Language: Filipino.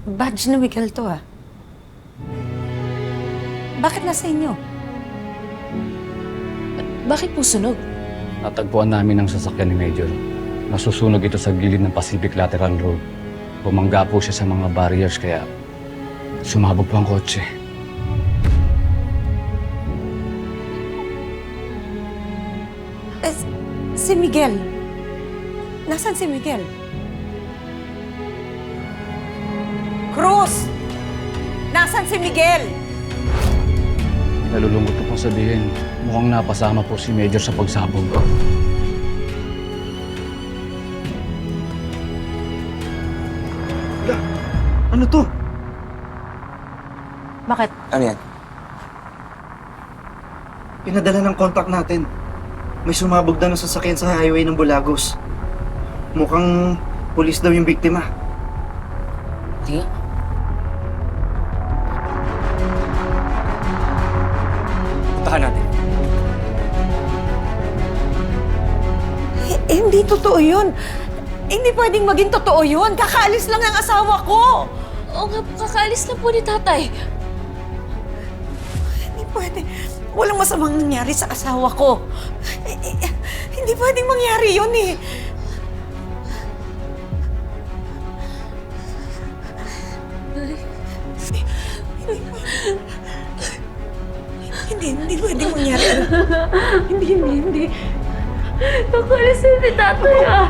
Badge ni Miguel to, ah. Bakit nasa inyo? Bakit po sunog? Natagpuan namin ang sasakyan ni Major. Nasusunog ito sa gilid ng Pacific Lateral Road. Bumangga po siya sa mga barriers kaya sumabog po ang kotse. Si Miguel. Nasaan si Miguel? Cruz! Nasaan si Miguel? Nalulungkot ko pong sabihin, mukhang napasama po si Major sa pagsabog. Ano to? Bakit? Ano yan? Pinadala ng contact natin. May sumabog daw na sasakyan sa highway ng Bulagos. Mukhang pulis daw yung biktima. Di? Puntahan natin. Hindi totoo yun. Hindi pwedeng maging totoo yun. Kakaalis lang ang asawa ko. Oo nga po, kakaalis lang po ni tatay. Hindi pwede. Walang masamang nangyari sa asawa ko. Hindi pwedeng mangyari yun eh. Hindi pwedeng mangyari. Hindi. Kakaalis lang ni tatay, ah.